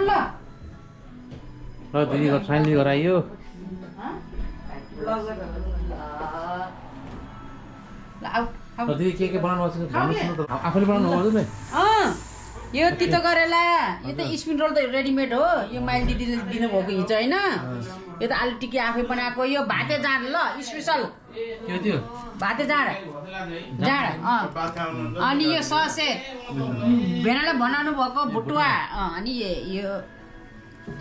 ल दिदी फाइनली गराइयो दिदी के बनाउनु भएको छ आफूले बनाउनु हो नि यो तितो करेला यो त स्पिन रोल त रेडिमेड हो यो माइल दिदीले दिनुभएको हिजो होइन यो त आलु टिकी आफै बनाएको यो भाते जाँड ल स्पेसल के थियो भाते जाँड अनि यो ससे भेनाले बनाउनु भएको भुटुवा अनि यो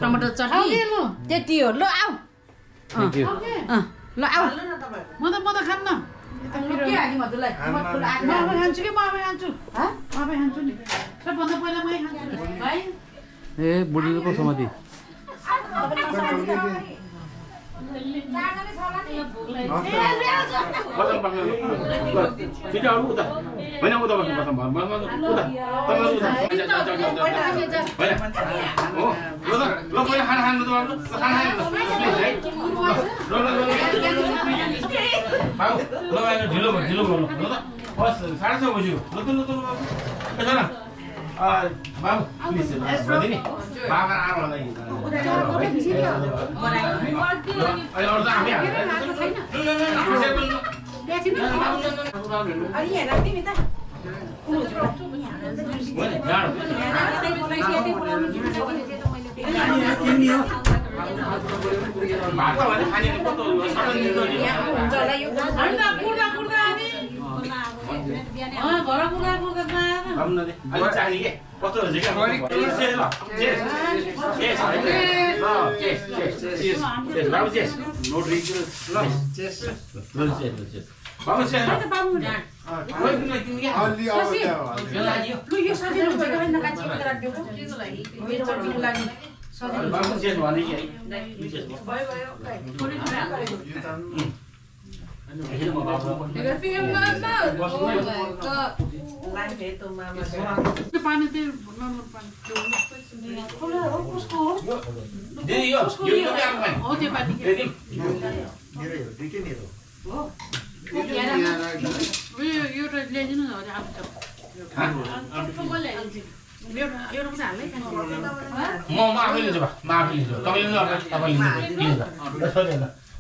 टमाटर चटनी त्यति हो ल आऊ ल आऊ म त खान्न के हाल्ने मधुलाई म खान्छु कि म आफै खान्छु आफै खान्छु नि सबभन्दा पहिला मै खान्छु है ए बुढीको पो समाधि Babu, please. Ini, makan apa lagi? Ayo orang apa ya?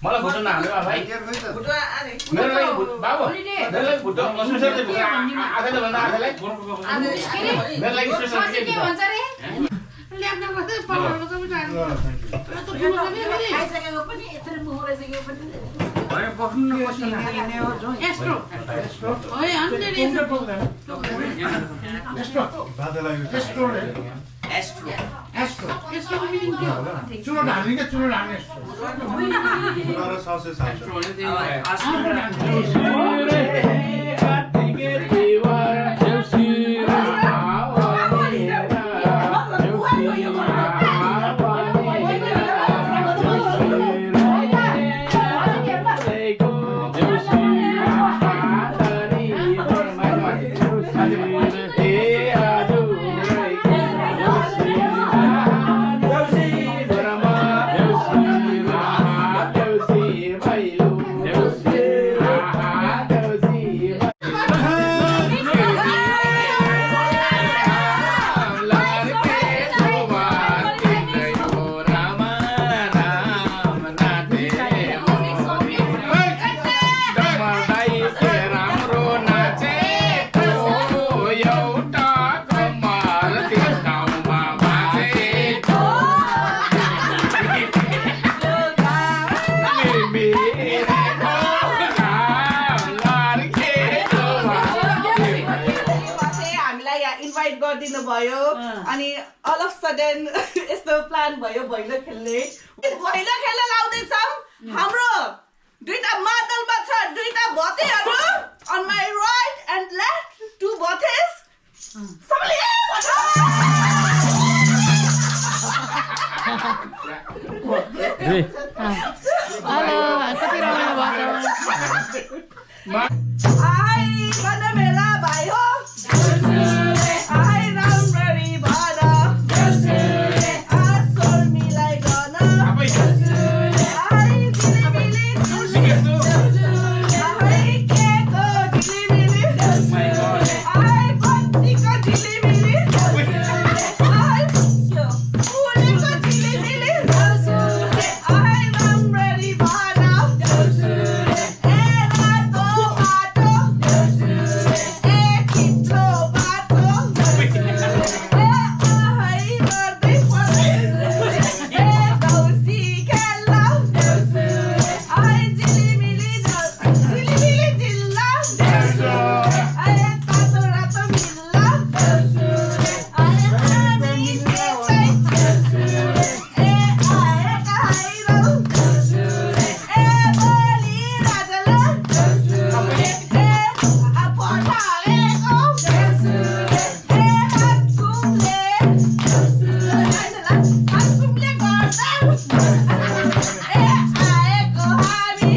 Malah butuh nang, baik. Mereka lagi bawa. Mereka lagi butuh. Spesial tu bukan. Ada tu mana ada lagi. Mereka lagi spesial lagi. Lihat nak apa? Pahala tu macam. Itu dulu kami ni. Banyak bosan nak bosan ni Estro. Oh ya, anda ni. Estro. Estro. Estro meaning क्या? चुनो डालने के चुनो डालने. तुम्हारा sauce है साथ. भयो अनि अल अफ सडन यस्तो प्लान भयो भैलो खेल्ने लाउँदै छौं हाम्रो दुईटा मादलमा छ दुईटा भतेहरु on my right and left two भतेस सबले हेलो कति रमाइलो भयो आई बन मेला भयो गर्दै पर्दै ए दौसी खेल्ला आए झिलिमिली जिल्ला आए तातो रातो मिल्ला आए हामी त्यसै ए आए खाइरौ ए बोली राजाले ए पठाएको ए हातकुमले हातकुमले गर्दा ए आएको हामी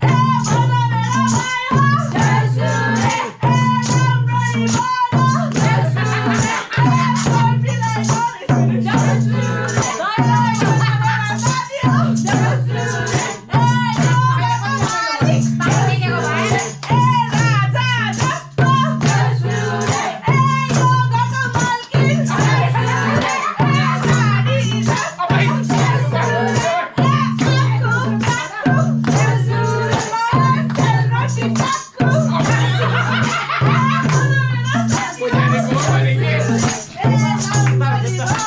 ए भन मेरो भयो ए राम्ररी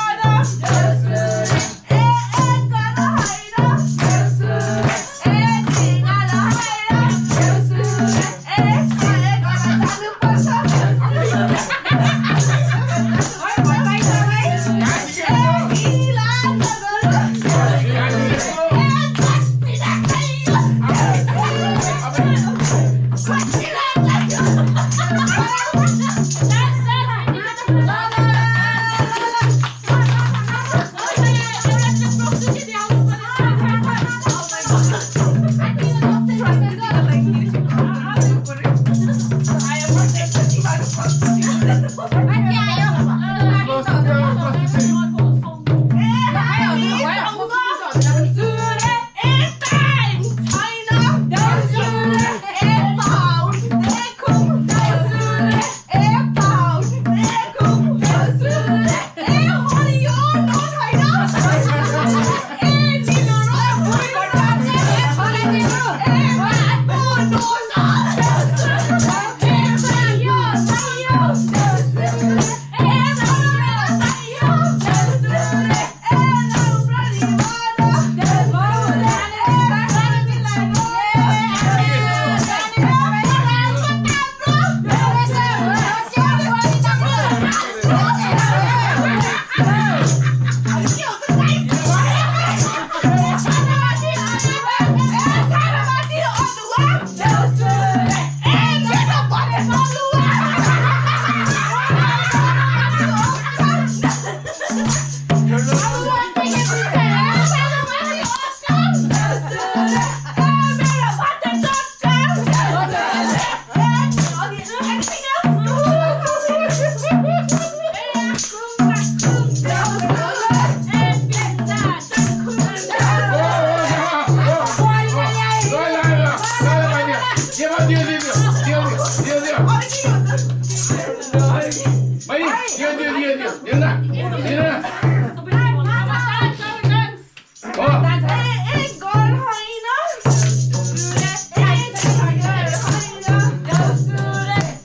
भन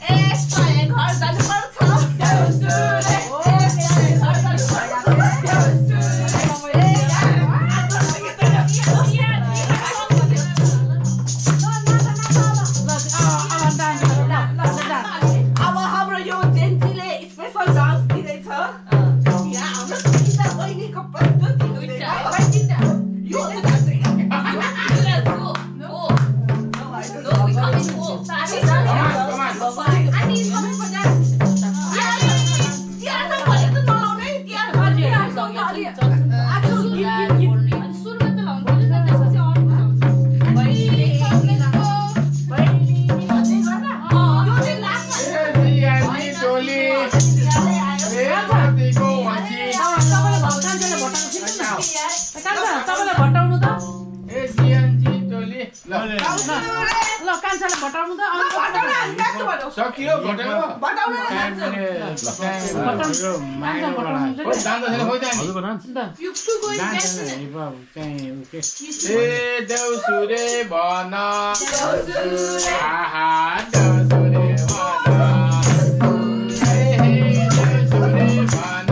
ए छोरीलाई सकियो भटाउन ए देउसुरे भन आहा देउसुरे भन ए देउसुरे भन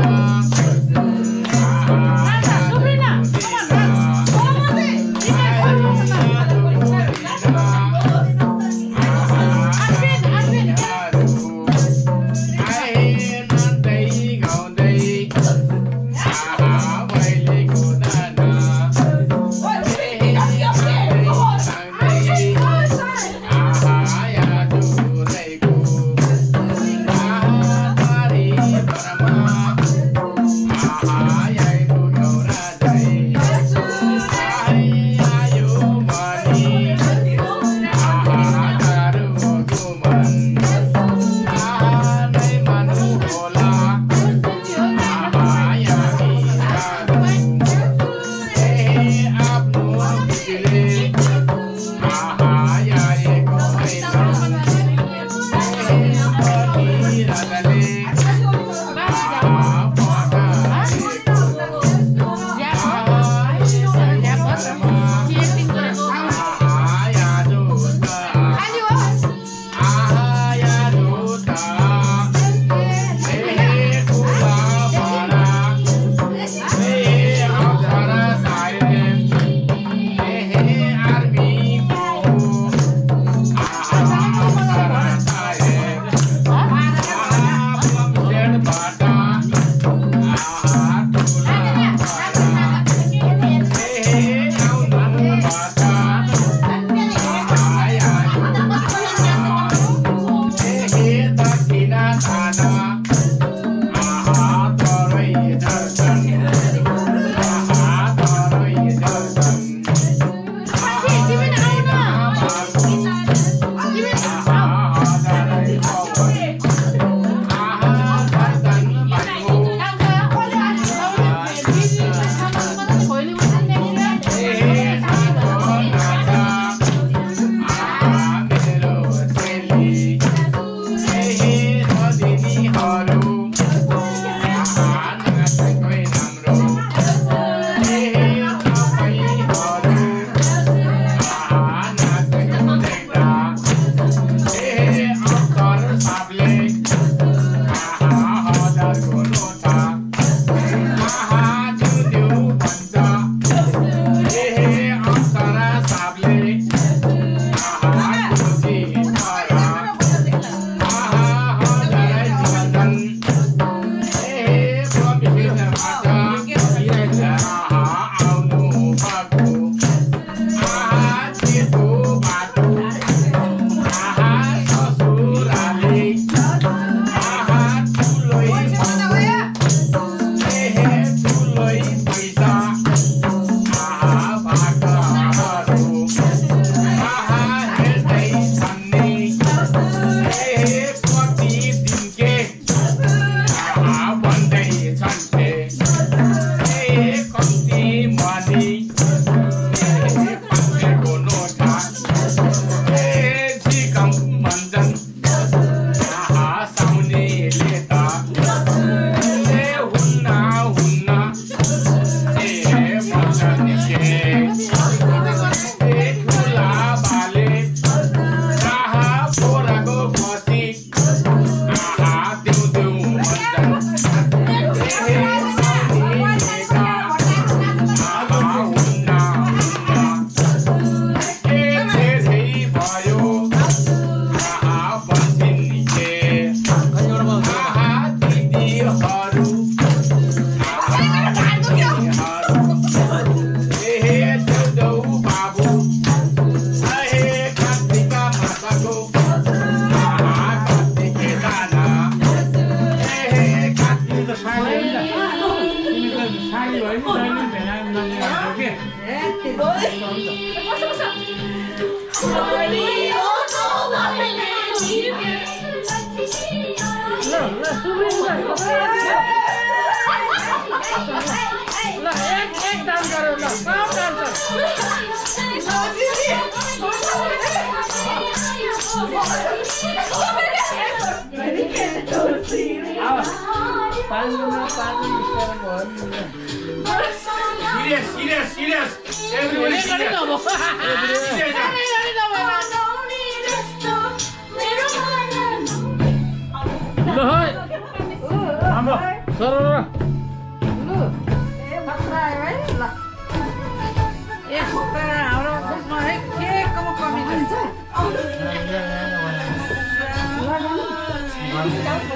Serious. Everybody serious.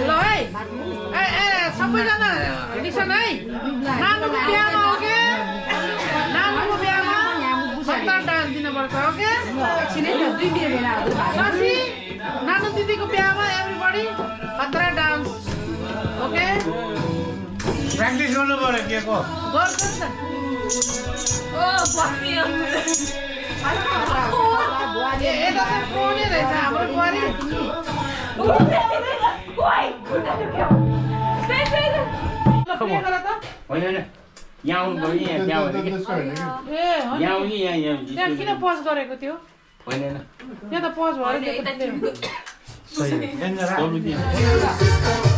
ल है सबैजना लिसन है नानुको बिहामा हो के नानुको बिहामा खतरा डान्स दिनुपर्छ ओके शशी नानु दिदीको बिहामा एभ्रीबडी खतरा डान्स ओके प्र्याक्टिस गर्नु पर्यो के को गर्छ नि त यता चाहिँ प्रोने रहेछ हाम्रो बुहारी प्ले गर त होइन यहाँ आउनु पर्यो यहाँ त्यहाँ ए हो यहाँ आउनु यहाँ त्यहाँ किन पज गरेको थियो होइन यहाँ त पज भयो सही यहाँ